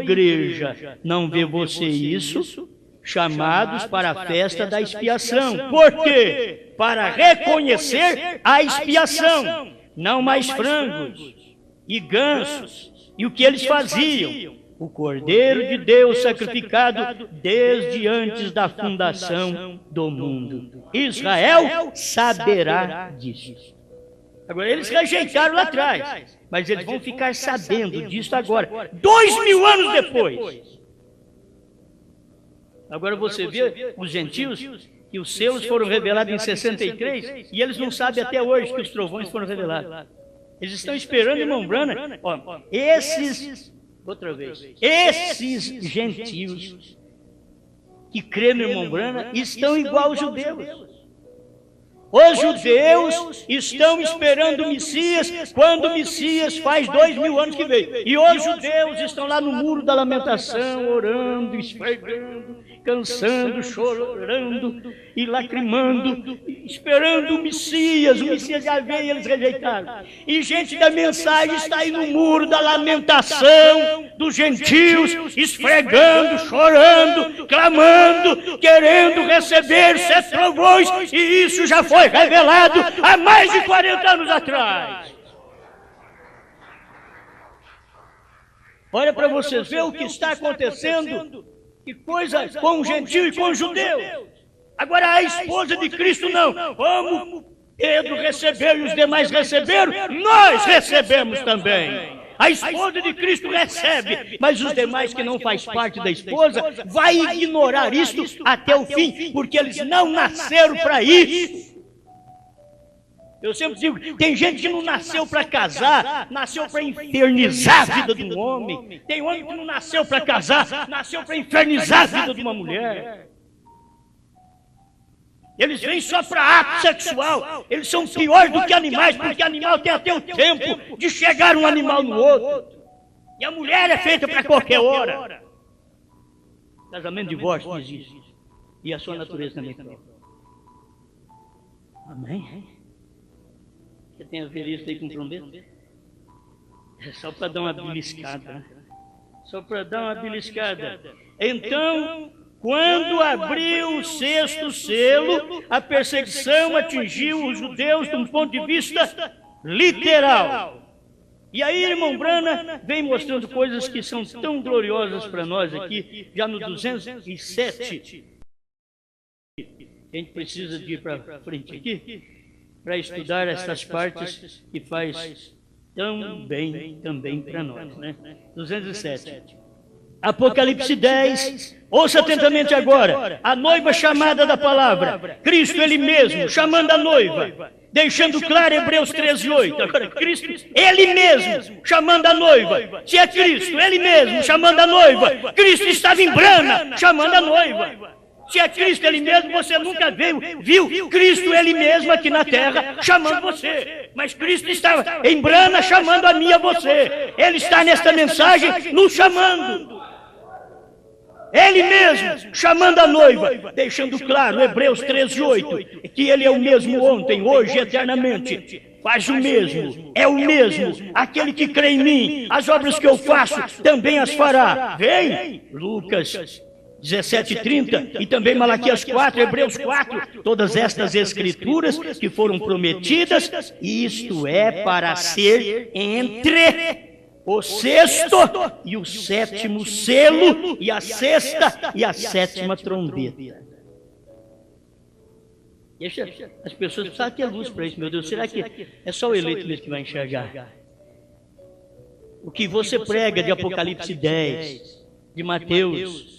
Igreja, não vê você isso? Chamados para a festa da expiação. Por quê? Para reconhecer a expiação. Não mais frangos, e gansos. E o que eles faziam? O Cordeiro de Deus sacrificado desde antes da fundação do mundo. Israel saberá disso. Agora, eles rejeitaram lá atrás, mas eles vão ficar sabendo disso agora, 2000 anos depois. Agora você vê os gentios, que os selos foram revelados em 63, e eles não sabem até hoje que os trovões foram revelados. Eles estão esperando, irmão Branham, esses gentios que creem no irmão Branham estão igual aos judeus. Os judeus estão esperando o Messias quando o Messias faz 2000 anos que veio. E os judeus estão lá no muro da lamentação, orando, esfregando, cansando, chorando e lacrimando, esperando o Messias. O Messias já veio e eles rejeitaram. E gente da mensagem está aí no muro da lamentação dos gentios, esfregando, chorando, clamando, querendo receber 7 trovões. E isso já foi revelado há mais de 40 anos atrás. Olha para vocês ver o que está acontecendo. Que coisa com o gentio e com o judeu. Agora a esposa de Cristo não. Como Pedro recebeu e os demais receberam, nós recebemos também. A esposa de Cristo recebe, mas os demais que não faz parte da esposa vai ignorar isto até o fim, porque eles não nasceram para isso. Eu sempre digo, tem gente que não nasceu para casar, nasceu para infernizar a vida de um homem. Tem homem que não nasceu para casar, nasceu para infernizar a vida de uma mulher. Eles vêm só para ato sexual. Eles são piores do que animais, porque animal tem até o tempo de chegar um animal no outro. E a mulher é feita para qualquer hora. Casamento de divórcio não existe. E a sua natureza também. Amém? Você tem a ver isso aí com trombeta? É só para dar uma beliscada, né? Só para dar uma beliscada. Então, quando abriu o 6º selo, a perseguição atingiu os judeus de um ponto de vista literal. E aí, irmão Branham vem mostrando coisas que são tão gloriosas para nós aqui, já no 207. A gente precisa de ir para frente aqui, para estudar essas partes que faz tão bem também para nós, né? 207. Apocalipse 10, ouça atentamente agora, a noiva chamada da palavra, Cristo Ele mesmo, chamando a noiva, deixando claro Hebreus 13:8, agora Cristo Ele mesmo, chamando a noiva, se é Cristo Ele mesmo, chamando a noiva, Cristo estava em Brana, chamando a noiva. Se é Cristo Ele mesmo, você nunca viu Cristo Ele mesmo aqui na terra chamando você. Mas Cristo estava em Brana chamando a mim e a você. Ele está nesta mensagem nos chamando. Ele mesmo chamando a noiva, deixando claro, Hebreus 13:8, que Ele é o mesmo ontem, hoje e eternamente. Faz o mesmo, é o mesmo, aquele que crê em mim, as obras que eu faço também as fará. Vem, Lucas 17:30 e também Malaquias 4, Hebreus 4, todas estas escrituras que foram prometidas, isto é para ser entre o 6º e o 7º selo, e a 6ª e a 7ª trombeta. Deixa as pessoas precisam ter luz para isso, meu Deus. Será que é só o eleito mesmo que vai enxergar? O que você prega de Apocalipse 10, de Mateus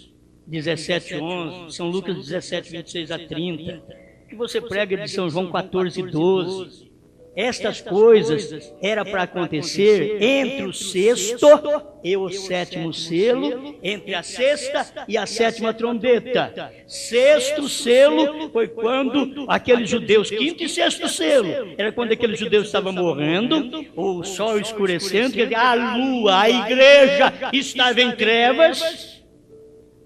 17:11, São Lucas 17:26-30, que você prega de São João 14:12, estas coisas era para acontecer entre o 6º e o 7º selo, entre a 6ª e a 7ª trombeta. 6º selo foi quando aqueles judeus, 5º e 6º selo, era quando aqueles judeus estavam morrendo, o sol escurecendo, a lua, a igreja estava em trevas,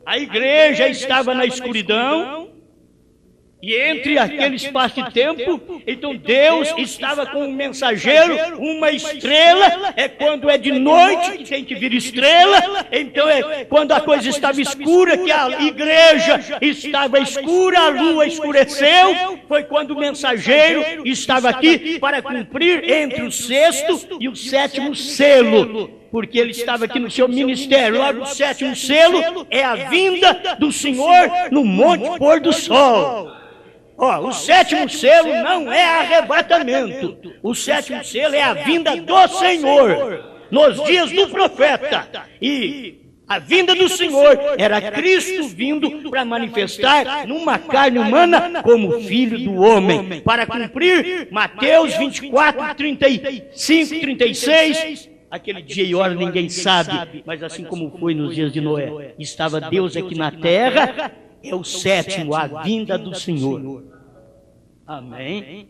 a igreja estava na escuridão, E entre aquele espaço de tempo, então Deus estava com um mensageiro, uma estrela. É quando é de noite que tem que vir estrela. Então é quando a coisa estava escura, que a igreja estava escura, a lua escureceu. Foi quando o mensageiro estava aqui para cumprir entre o sexto e o sétimo selo. Porque ele estava aqui no seu ministério. Logo, o sétimo selo é a vinda do Senhor no Monte Pôr do Sol. O sétimo selo não é arrebatamento. O sétimo selo é a vinda do Senhor nos dias do profeta. E a vinda do Senhor era Cristo vindo para manifestar numa carne humana como Filho do Homem, para cumprir Mateus 24, 35, 36. Aquele dia e hora ninguém sabe, mas assim como foi nos dias de Noé, estava Deus aqui na terra, é o sétimo, a vinda do Senhor. Amém?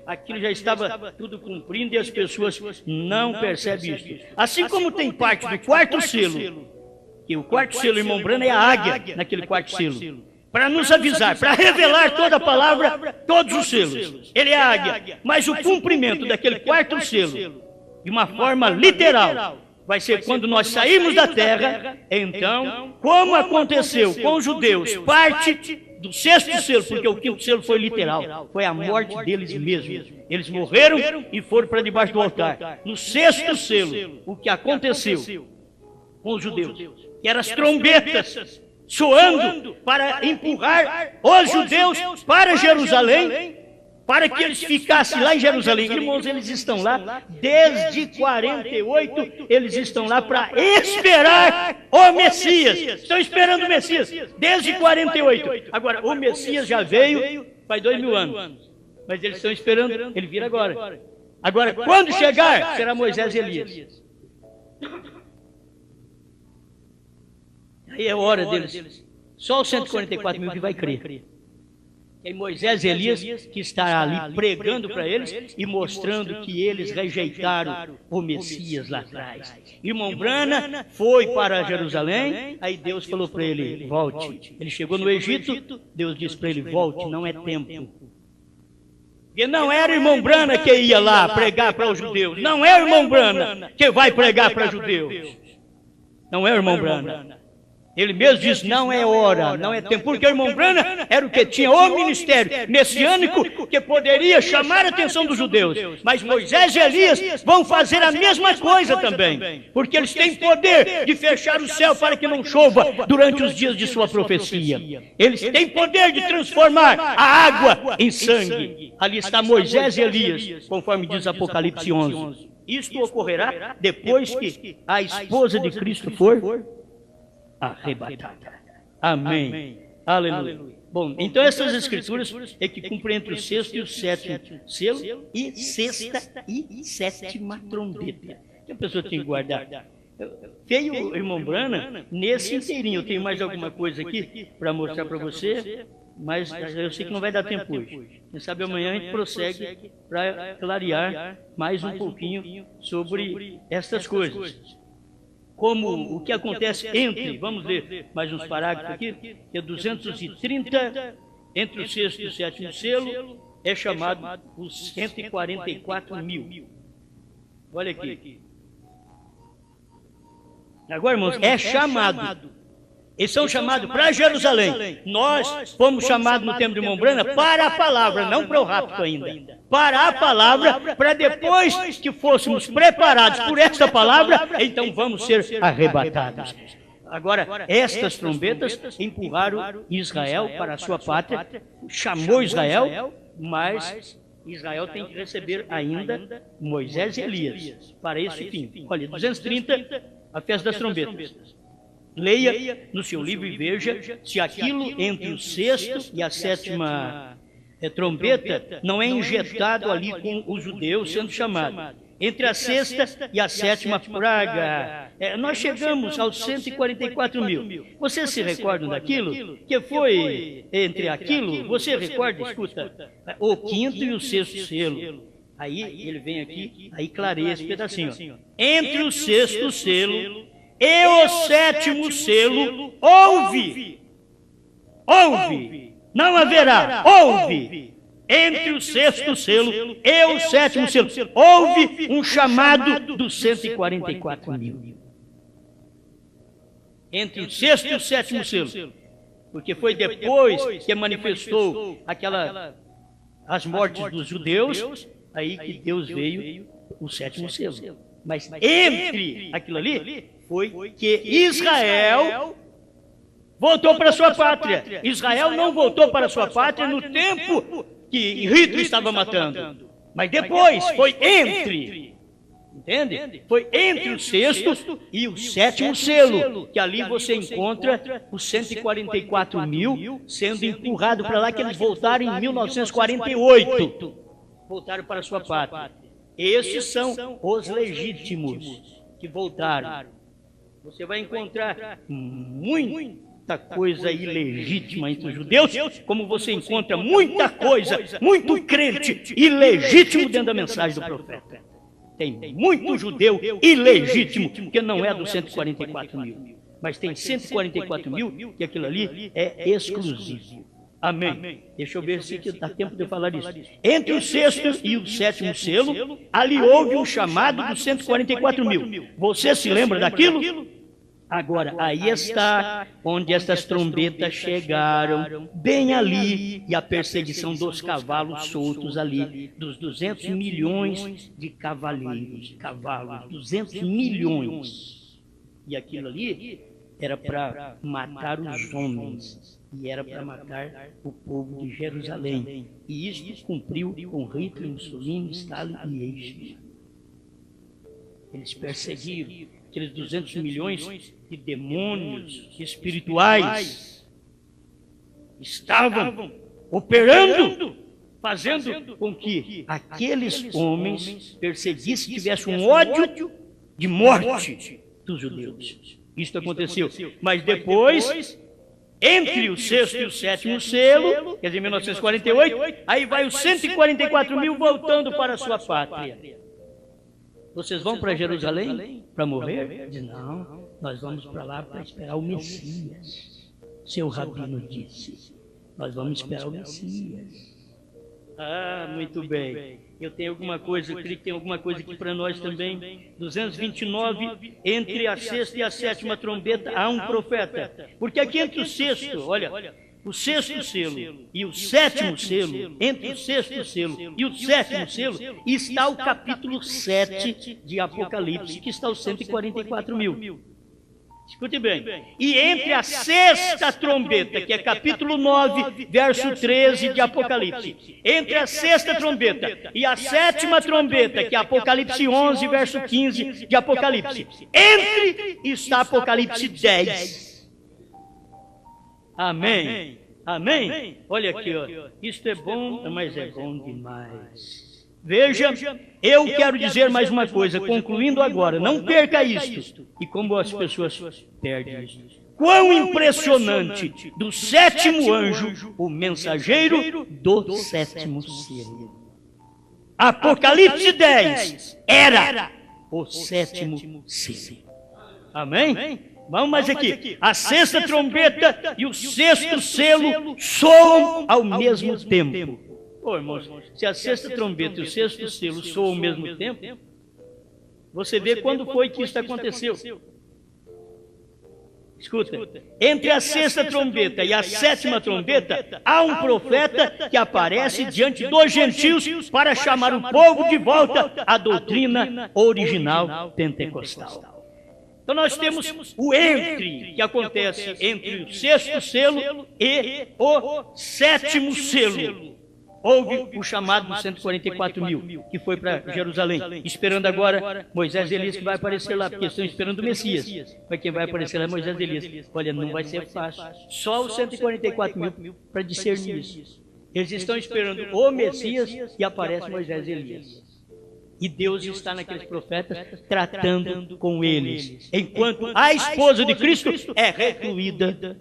Aquilo já estava tudo cumprindo e as pessoas não percebem isso. Assim como tem parte do quarto selo, que o quarto selo, irmão Brana, é a águia naquele quarto selo, para nos avisar, para revelar toda a palavra, todos os selos. Ele é a águia, mas o cumprimento daquele quarto selo, de uma forma literal, vai ser quando nós sairmos da terra. Então, como aconteceu com os judeus, parte do sexto selo, porque o quinto selo foi literal, foi a morte deles mesmos. Eles morreram e foram para debaixo do altar. No sexto selo, o que aconteceu com os judeus, que eram as trombetas soando para empurrar os judeus para Jerusalém, para que eles ficassem lá em Jerusalém. Irmãos, eles estão lá desde 48, eles estão lá para esperar o Messias. Estão esperando o Messias desde 48. Agora, o Messias já veio faz 2000 anos, mas eles estão esperando ele vir agora. Agora, quando chegar, será Moisés e Elias. Aí é a hora deles. Só os 144 mil que vai crer. Tem Moisés e Elias que está ali pregando para eles e mostrando que eles rejeitaram o Messias lá atrás. Irmão Brana foi para Jerusalém, aí Deus falou para ele, volte. Ele chegou no Egito, Deus disse para ele, volte, não é tempo. Porque não era irmão Brana que ia lá pregar para os judeus, não é irmão Brana que vai pregar para os judeus. Não é irmão Brana. Ele mesmo disse, não é hora, não é tempo, porque o irmão Brana era o que tinha o ministério messiânico que poderia chamar a atenção dos judeus. Mas Moisés e Elias vão fazer a mesma coisa também, porque eles têm poder de fechar o céu para que não chova durante os dias de sua profecia. Eles têm poder de transformar a água em sangue. Ali está Moisés e Elias, conforme diz Apocalipse 11. Isto ocorrerá depois que a esposa de Cristo for arrebatada. Amém. Aleluia. Bom, então essas escrituras é que cumprem entre o sexto e o sétimo selo e sexta e sétima trombeta. Que a pessoa tem que guardar. Veio o irmão Brana nesse inteirinho. Eu tenho mais alguma coisa aqui para mostrar para você, mas eu sei que não vai dar tempo hoje. Quem sabe amanhã a gente prossegue para clarear mais um pouquinho sobre estas coisas. Como o que acontece entre, vamos ler mais uns parágrafos aqui, que é 230, entre o sexto e o sétimo selo, é chamado os 144 mil. Olha aqui. Agora, irmãos, é chamado. Eles são chamados para Jerusalém. Nós fomos chamados no tempo de irmão Brana para a palavra, não para o rapto ainda. Para a palavra, para depois que fôssemos preparados por esta palavra, então vamos ser arrebatados. Agora, estas trombetas empurraram Israel para a sua pátria, chamou Israel, mas Israel tem que receber ainda Moisés e Elias para esse fim. Olha, 230, a festa das trombetas. Leia no seu livro e veja se aquilo entre o sexto e a sétima trombeta não é injetado ali com os judeus sendo chamados. Entre a sexta e a sétima praga, nós chegamos aos 144 mil. Vocês se recordam daquilo? Que foi entre aquilo? Você recorda, escuta, o quinto e o sexto selo. Aí ele vem aqui, aí clareia esse pedacinho. Entre o sexto selo e o sétimo selo, ouve Não haverá, houve, entre o sexto selo e o sétimo selo, houve um chamado dos 144 mil. Entre o sexto e o sétimo selo. Porque foi depois que manifestou as mortes dos judeus, aí que Deus veio o sétimo selo. Mas entre aquilo ali, foi que Israel voltou para sua pátria. Israel não voltou para sua pátria no tempo que Hitler estava matando. Mas depois, foi entre. Entende? Foi entre o sexto e o sétimo selo, que ali você encontra os 144 mil sendo empurrados para lá, que eles voltaram em 1948. Voltaram para sua pátria. Esses são os legítimos que voltaram. Você vai encontrar muita coisa ilegítima entre os judeus, como você encontra muita coisa, muito crente ilegítimo dentro da mensagem do profeta. Tem muito judeu ilegítimo, que não é dos 144 mil. Mas tem 144 mil, que aquilo ali é exclusivo. Amém. Deixa eu ver se dá tempo de eu falar isso. Entre o sexto e o sétimo selo, ali houve um chamado dos 144 mil. Você se lembra daquilo? Agora, aí está onde essas trombetas chegaram, bem ali, e a perseguição dos cavalos soltos ali, dos 200 milhões de cavaleiros, cavalos, 200 milhões. E aquilo ali era para matar os homens, e era para matar o povo de Jerusalém. E isso cumpriu com Hitler, Mussolini, Stalin e Eichmann. Eles perseguiram aqueles 200 milhões de demônios espirituais, estavam operando, fazendo com que aqueles homens perseguissem, tivessem um ódio de morte dos judeus. Isso aconteceu. Mas depois, entre o sexto e o sétimo selo, quer dizer, 1948, aí vai os 144 mil voltando para a sua pátria. Vocês vão para Jerusalém para morrer? Diz, não, nós vamos para lá para esperar o Messias. Seu rabino disse, nós vamos esperar o Messias. Ah, muito bem. Eu tenho alguma coisa, eu creio que tem alguma coisa aqui para nós também. 229, entre a sexta e a sétima trombeta, há um profeta. Porque aqui entre o sexto, olha, o sexto selo e o sétimo selo, entre o sexto selo e o sétimo selo, está o capítulo 7 de Apocalipse, que está os 144 mil. Escute bem. E entre a sexta trombeta, que é capítulo 9, verso 13 de Apocalipse, entre a sexta trombeta e a sétima trombeta, que é Apocalipse 11, verso 15 de Apocalipse, entre está Apocalipse 10. Amém. Amém? Olha aqui, ó. Isto é bom, mas é bom demais. Veja, eu quero dizer mais uma coisa, concluindo agora, não perca isto. E como as pessoas perdem isto. Quão impressionante do sétimo anjo, o mensageiro do sétimo selo. Apocalipse 10 era o sétimo selo. Amém? Vamos mais aqui. A sexta trombeta e o sexto selo soam ao mesmo tempo. Ô, irmãos, se a sexta trombeta e o sexto selo soam ao mesmo tempo, você vê quando foi que isso aconteceu. Escuta, entre a sexta trombeta e a sétima trombeta, há um profeta que aparece diante dos gentios para chamar o povo de volta à doutrina original pentecostal. Então nós temos o entre, que acontece entre o sexto selo e o sétimo selo. Houve o chamado dos 144 mil, que foi para Jerusalém, esperando agora Moisés e Elias, que vai aparecer lá, porque estão esperando o Messias. Mas quem vai aparecer lá é Moisés e Elias. Olha, não vai ser fácil. Só os 144 mil para discernir isso. Eles estão esperando o Messias e aparece Moisés e Elias. E Deus está naqueles profetas tratando com eles. Enquanto a esposa de Cristo é recluída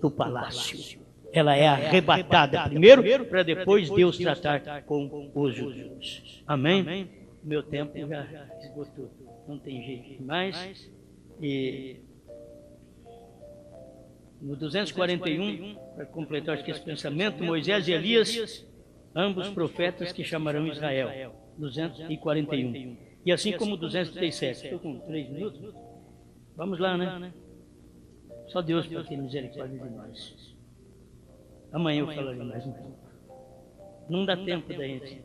no palácio. Ela é arrebatada primeiro, para depois Deus tratar com os judeus. Amém? Meu tempo já esgotou. Não tem jeito mais. No 241, para completar aqui esse pensamento, Moisés e Elias, ambos profetas que chamarão Israel. 241. E assim como 237. Estou com 3 minutos? Vamos lá, né? Só Deus para ter misericórdia de nós. Amanhã eu falarei mais um pouco. Não dá tempo da gente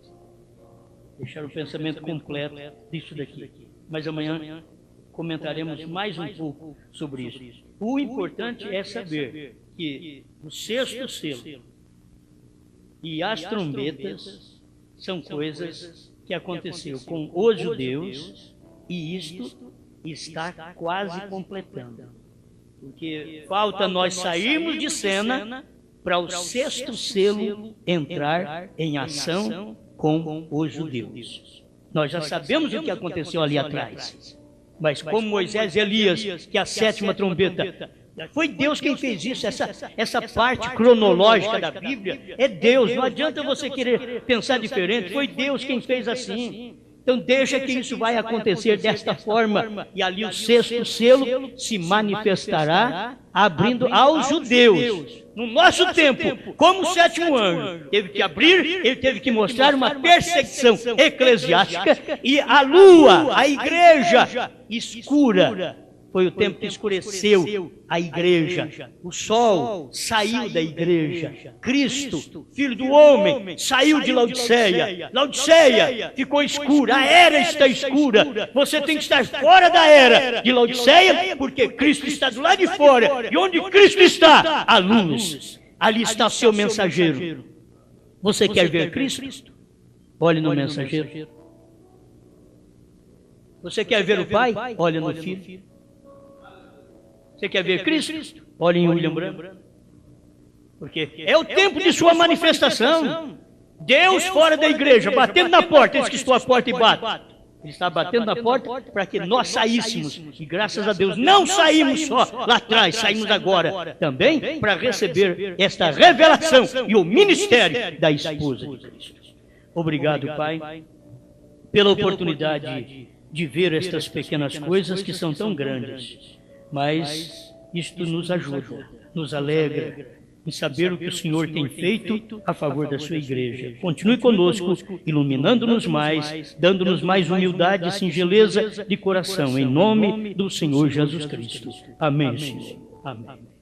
deixar o pensamento completo disso daqui. Mas amanhã comentaremos mais um pouco sobre isso. O importante é saber que o 6º selo e as trombetas são coisas que aconteceu com os judeus e isto está quase completando. Porque falta nós sairmos de cena para o 6º selo entrar em ação com os judeus. Nós já sabemos o que aconteceu ali atrás. Mas como Moisés e Elias, que é a 7ª trombeta, foi Deus quem fez isso. Essa parte cronológica da Bíblia é Deus. Não adianta você querer pensar diferente. Foi Deus quem fez assim. Então deixa que isso vai acontecer desta forma. E ali o 6º selo se manifestará abrindo aos judeus. No nosso tempo, como o 7º anjo teve que abrir, ele teve que mostrar uma perseguição eclesiástica e a lua, a igreja escura. Foi o tempo que escureceu a igreja. O sol saiu da igreja. Cristo, Filho do homem, saiu de Laodiceia. Laodiceia ficou escura. A era está escura. Você tem que estar fora da era de Laodiceia, porque Cristo está do lado de fora. E onde Cristo está? A luz. Ali está o seu mensageiro. Você quer ver Cristo? Olhe no mensageiro. Você quer ver o Pai? Olhe no Filho. Você quer ver Cristo? Olhe em William Branham. Porque é o tempo de sua manifestação. Deus fora da igreja, batendo na porta. Eles que estão à porta e batem. Ele está batendo na porta para que nós saíssemos. E graças a Deus não saímos só lá atrás, saímos agora também para receber esta revelação e o ministério da esposa de Cristo. Obrigado, Pai, pela oportunidade de ver estas pequenas coisas que são tão grandes. Mas isto nos ajuda, nos alegra em saber o que o Senhor tem feito a favor da sua igreja. Continue conosco, iluminando-nos mais, dando-nos mais humildade e singeleza de coração, em nome do Senhor Jesus Cristo. Amém, Senhor. Amém.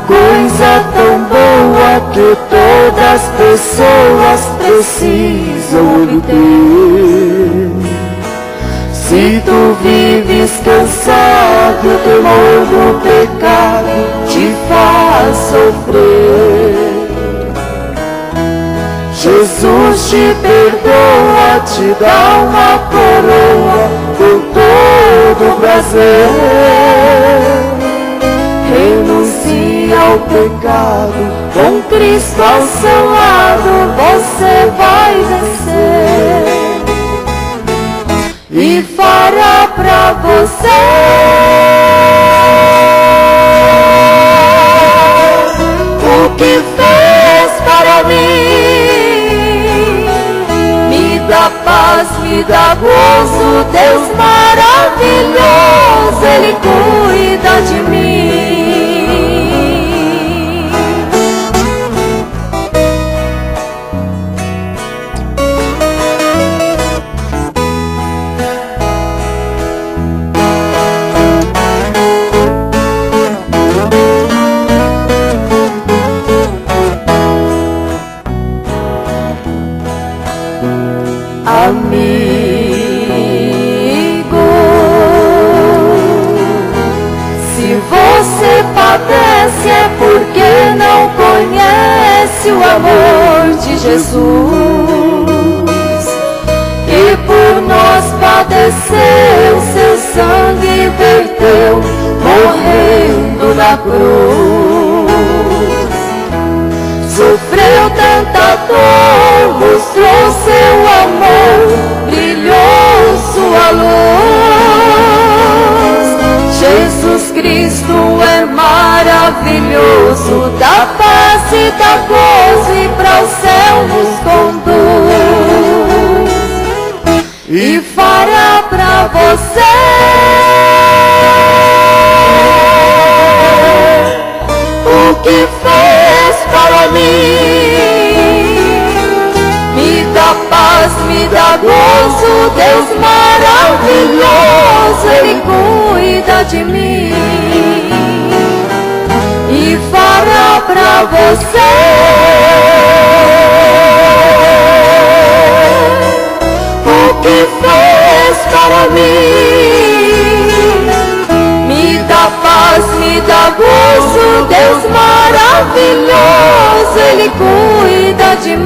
Coisa tão boa que todas as pessoas precisam obter. Se tu vives cansado, teu novo pecado te faz sofrer. Jesus te perdoa, te dá uma coroa com todo prazer. Renuncia ao pecado, com Cristo ao seu lado você vai vencer. E fará pra você o que fez para mim. Me dá paz, me dá gozo, Deus maravilhoso, Ele cuida de mim. Amigo, se você padece é porque não conhece o amor de Jesus, que por nós padeceu, seu sangue verteu, morrendo na cruz. deu tanta dor, mostrou seu amor, brilhou sua luz. Jesus Cristo é maravilhoso, dá paz e dá gozo e para o céu nos conduz. E fará pra você o que fez para mim. Me dá paz, me dá gozo, Deus maravilhoso, Ele cuida de mim. E fará pra você o que fez para mim. Me dá paz, me dá gozo, Deus maravilhoso, Ele cuida de mim.